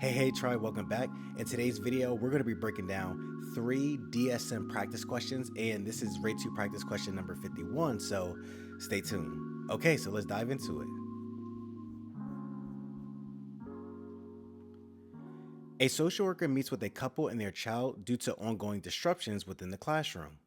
Hey, Troy, welcome back. In today's video, we're going to be breaking down 3 DSM practice questions, and this is RayTube practice question number 51, so stay tuned. Okay, so let's dive into it. A social worker meets with a couple and their child due to ongoing disruptions within the classroom.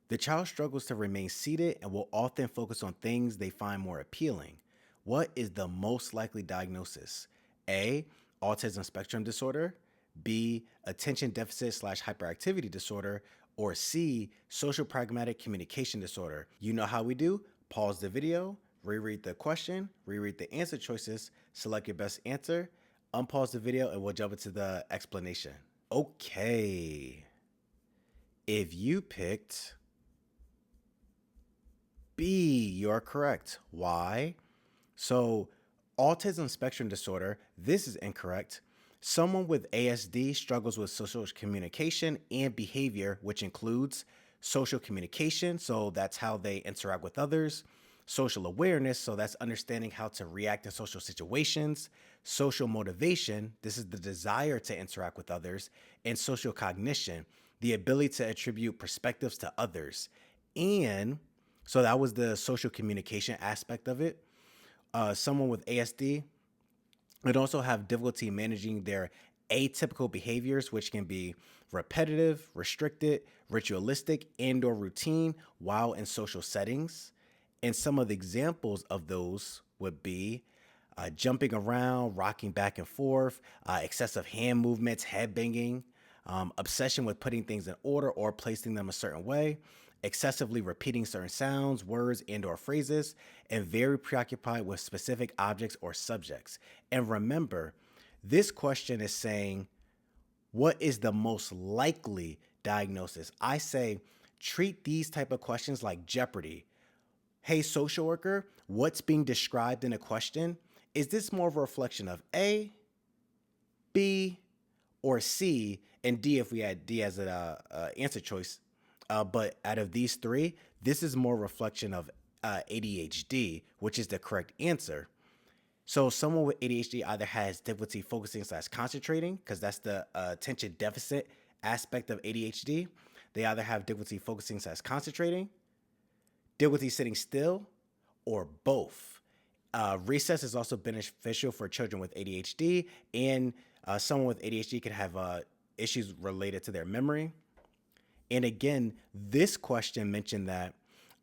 The child struggles to remain seated and will often focus on things they find more appealing. What is the most likely diagnosis? A. Autism spectrum disorder. B. Attention deficit slash hyperactivity disorder. Or C. Social pragmatic communication disorder. You know how we do. Pause the video, reread the question, reread the answer choices, select your best answer, unpause the video, and we'll jump into the explanation. Okay. If you picked B, you're correct. Why? So, autism spectrum disorder, this is incorrect. Someone with ASD struggles with social communication and behavior, which includes social communication, so that's how they interact with others, social awareness, so that's understanding how to react in social situations, social motivation, this is the desire to interact with others, and social cognition, the ability to attribute perspectives to others. And so that was the social communication aspect of it. Someone with ASD would also have difficulty managing their atypical behaviors, which can be repetitive, restricted, ritualistic, and/or routine while in social settings. And some of the examples of those would be jumping around, rocking back and forth, excessive hand movements, head banging, obsession with putting things in order or placing them a certain way, excessively repeating certain sounds, words, and/or phrases, and very preoccupied with specific objects or subjects. And remember, this question is saying, what is the most likely diagnosis? I say treat these type of questions like Jeopardy. Hey, social worker, what's being described in a question? Is this more of a reflection of A, B, or C, and D if we had D as an answer choice? But out of these three, this is more reflection of ADHD, which is the correct answer. So someone with ADHD either has difficulty focusing slash concentrating, because that's the attention deficit aspect of ADHD. They either have difficulty focusing slash concentrating, difficulty sitting still, or both. Recess is also beneficial for children with ADHD, and someone with ADHD can have issues related to their memory. And again, this question mentioned that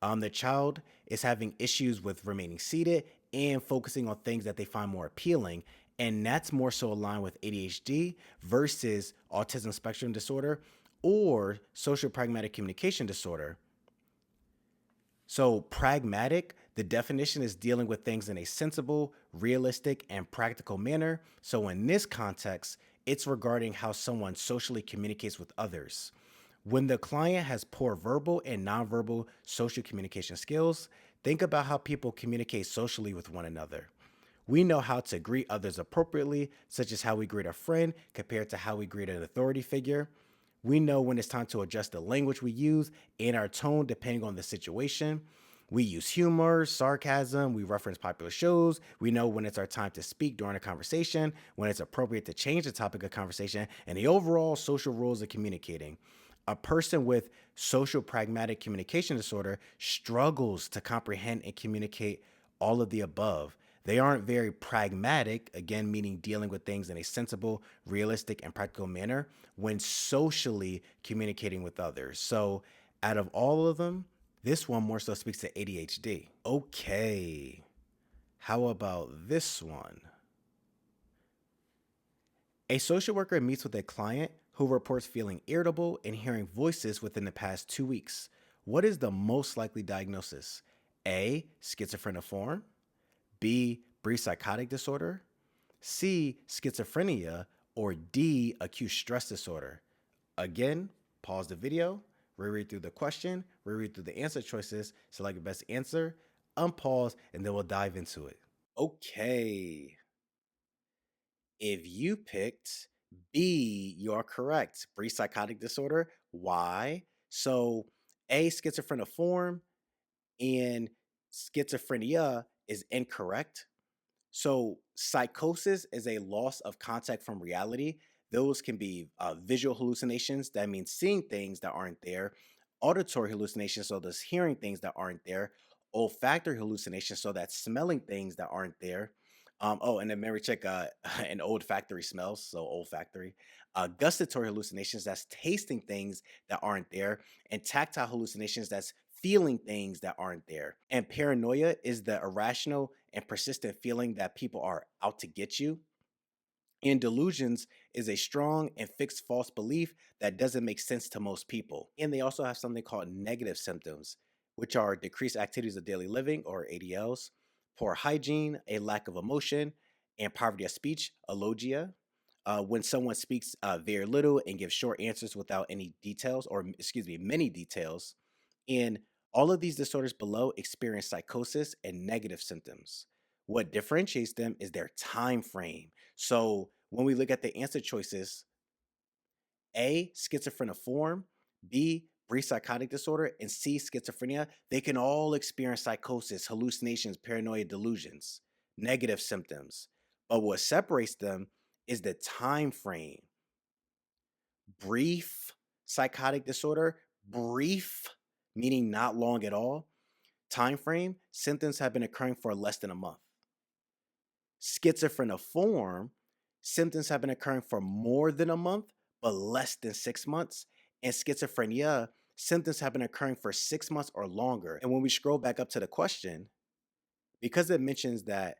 the child is having issues with remaining seated and focusing on things that they find more appealing. And that's more so aligned with ADHD versus autism spectrum disorder or social pragmatic communication disorder. So, pragmatic, the definition is dealing with things in a sensible, realistic, and practical manner. So, in this context, it's regarding how someone socially communicates with others. When the client has poor verbal and nonverbal social communication skills, think about how people communicate socially with one another. We know how to greet others appropriately, such as how we greet a friend compared to how we greet an authority figure. We know when it's time to adjust the language we use and our tone depending on the situation. We use humor, sarcasm, we reference popular shows. We know when it's our time to speak during a conversation, when it's appropriate to change the topic of conversation, and the overall social rules of communicating. A person with social pragmatic communication disorder struggles to comprehend and communicate all of the above. They aren't very pragmatic, again, meaning dealing with things in a sensible, realistic, and practical manner when socially communicating with others. So, out of all of them, this one more so speaks to ADHD. Okay, how about this one? A social worker meets with a client who reports feeling irritable and hearing voices within the past 2 weeks. What is the most likely diagnosis? A. Schizophreniform. B. Brief psychotic disorder. C. Schizophrenia. Or D. Acute stress disorder. Again, pause the video, reread through the question, reread through the answer choices, select the best answer, unpause, and then we'll dive into it. Okay. If you picked B, you're correct. Brief psychotic disorder. Why? So, A, schizophreniform and schizophrenia is incorrect. So, Psychosis is a loss of contact from reality. Those can be visual hallucinations, that means seeing things that aren't there, auditory hallucinations, so that's hearing things that aren't there, olfactory hallucinations, so that's smelling things that aren't there. Oh, and then memory check and olfactory smells, so olfactory. Gustatory hallucinations, that's tasting things that aren't there, and tactile hallucinations, that's feeling things that aren't there. And paranoia is the irrational and persistent feeling that people are out to get you. And delusions is a strong and fixed false belief that doesn't make sense to most people. And they also have something called negative symptoms, which are decreased activities of daily living or ADLs, poor hygiene, a lack of emotion, and poverty of speech, alogia. When someone speaks very little and gives short answers without any details, or excuse me, many details. And all of these disorders below experience psychosis and negative symptoms. What differentiates them is their time frame. So when we look at the answer choices, A, schizophreniform, B, brief psychotic disorder, and C, schizophrenia, they can all experience psychosis, hallucinations, paranoia, delusions, negative symptoms. But what separates them is the time frame. Brief psychotic disorder, brief meaning not long at all. Time frame, symptoms have been occurring for less than a month. Schizophreniform, symptoms have been occurring for more than a month, but less than 6 months. And schizophrenia, symptoms have been occurring for 6 months or longer. And when we scroll back up to the question, because it mentions that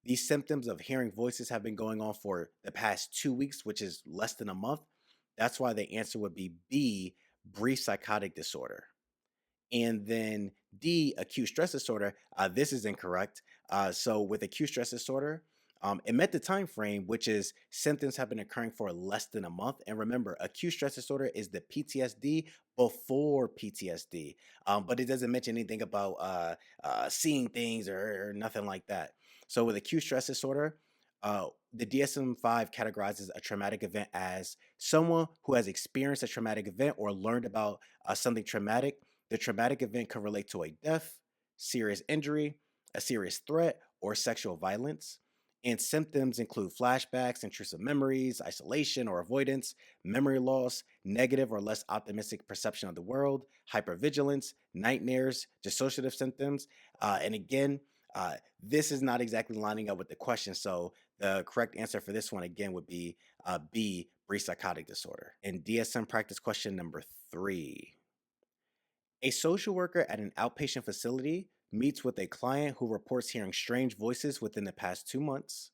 these symptoms of hearing voices have been going on for the past 2 weeks, which is less than a month, that's why the answer would be B, brief psychotic disorder. And then D, acute stress disorder. This is incorrect. So with acute stress disorder, it met the time frame, which is symptoms have been occurring for less than a month. And remember, acute stress disorder is the PTSD before PTSD, but it doesn't mention anything about seeing things or nothing like that. So with acute stress disorder, the DSM-5 categorizes a traumatic event as someone who has experienced a traumatic event or learned about something traumatic. The traumatic event could relate to a death, serious injury, a serious threat, or sexual violence. And symptoms include flashbacks, intrusive memories, isolation or avoidance, memory loss, negative or less optimistic perception of the world, hypervigilance, nightmares, dissociative symptoms. And again, this is not exactly lining up with the question. So the correct answer for this one again would be B, brief psychotic disorder. And DSM practice question number 3. A social worker at an outpatient facility meets with a client who reports hearing strange voices within the past 2 months.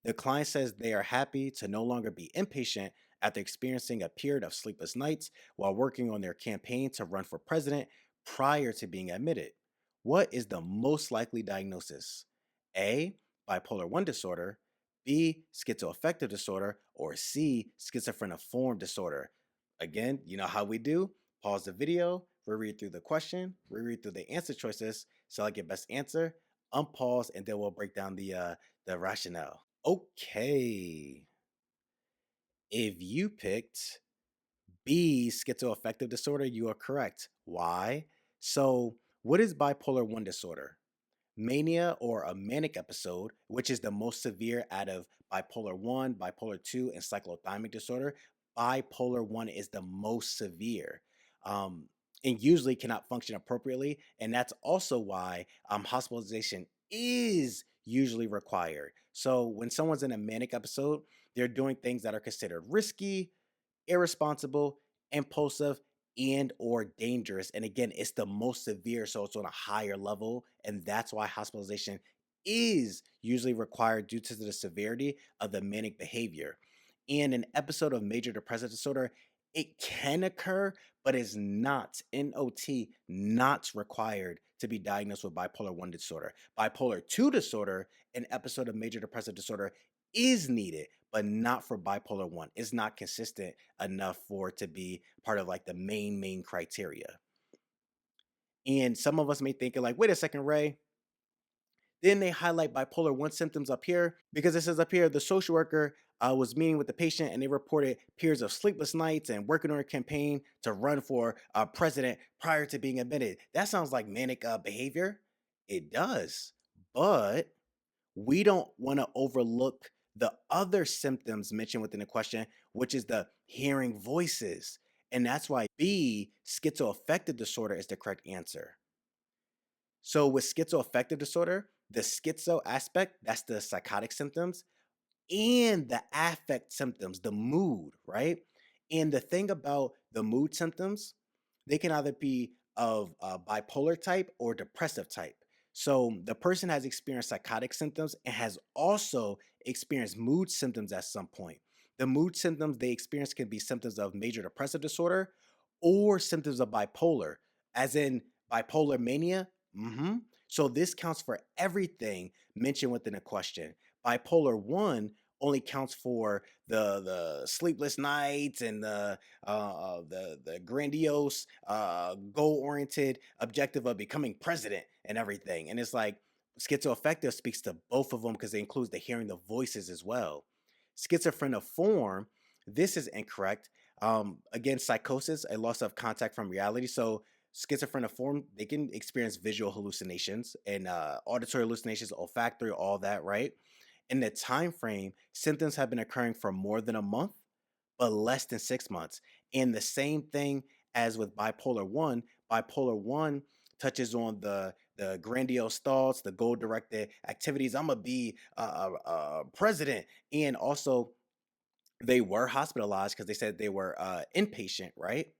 The client says they are happy to no longer be inpatient after experiencing a period of sleepless nights while working on their campaign to run for president prior to being admitted. What is the most likely diagnosis? A, bipolar 1 disorder, B, schizoaffective disorder, or C, schizophreniform disorder. Again, you know how we do. Pause the video, reread through the question, reread through the answer choices, select your best answer, unpause, and then we'll break down the rationale. Okay. If you picked B, schizoaffective disorder, you are correct. Why? So, what is bipolar 1 disorder? Mania or a manic episode, which is the most severe out of bipolar 1, bipolar 2, and cyclothymic disorder. Bipolar 1 is the most severe and usually cannot function appropriately. And that's also why hospitalization is usually required. So when someone's in a manic episode, they're doing things that are considered risky, irresponsible, impulsive, and or dangerous. And again, it's the most severe, so it's on a higher level, and that's why hospitalization is usually required due to the severity of the manic behavior. In an episode of major depressive disorder, it can occur, but is not NOT not required to be diagnosed with bipolar 1 disorder. Bipolar 2 disorder, an episode of major depressive disorder is needed, but not for bipolar 1. It's not consistent enough for it to be part of like the main criteria. And some of us may think like, wait a second, Ray. Then they highlight bipolar 1 symptoms up here because it says up here the social worker was meeting with the patient and they reported periods of sleepless nights and working on a campaign to run for president prior to being admitted. That sounds like manic behavior. It does. But we don't want to overlook the other symptoms mentioned within the question, which is the hearing voices. And that's why B, schizoaffective disorder, is the correct answer. So with schizoaffective disorder, the schizo aspect, that's the psychotic symptoms, and the affect symptoms, the mood, right? And the thing about the mood symptoms, they can either be of bipolar type or depressive type. So the person has experienced psychotic symptoms and has also experienced mood symptoms at some point. The mood symptoms they experience can be symptoms of major depressive disorder or symptoms of bipolar, as in bipolar mania. So this counts for everything mentioned within a question. Bipolar 1 only counts for the sleepless nights and the grandiose goal oriented objective of becoming president and everything. And it's like schizoaffective speaks to both of them because it includes the hearing the voices as well. Schizophreniform, this is incorrect. Again, psychosis, a loss of contact from reality. So schizophreniform, they can experience visual hallucinations and auditory hallucinations, olfactory, all that, right? In the time frame, symptoms have been occurring for more than a month, but less than 6 months. And the same thing as with bipolar 1 touches on the grandiose thoughts, the goal directed activities. I'm gonna be president. And also they were hospitalized because they said they were inpatient, right?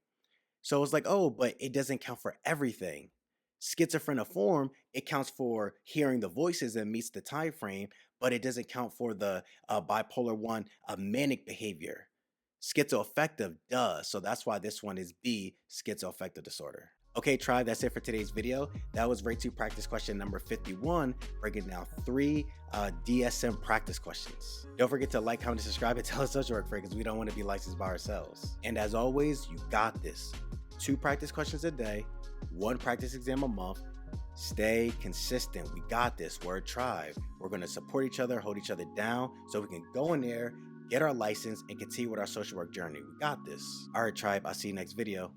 So it's like, oh, but it doesn't count for everything. Schizophreniform, it counts for hearing the voices and meets the time frame, but it doesn't count for the bipolar 1 manic behavior. Schizoaffective does. So that's why this one is B, schizoaffective disorder. Okay, tribe, that's it for today's video. That was RayTube practice question number 51, breaking down 3 DSM practice questions. Don't forget to like, comment, and subscribe, and tell us social work for it because we don't want to be licensed by ourselves. And as always, you got this. 2 practice questions a day, 1 practice exam a month. Stay consistent. We got this. Word tribe. We're going to support each other, hold each other down so we can go in there, get our license, and continue with our social work journey. We got this. All right, tribe. I'll see you next video.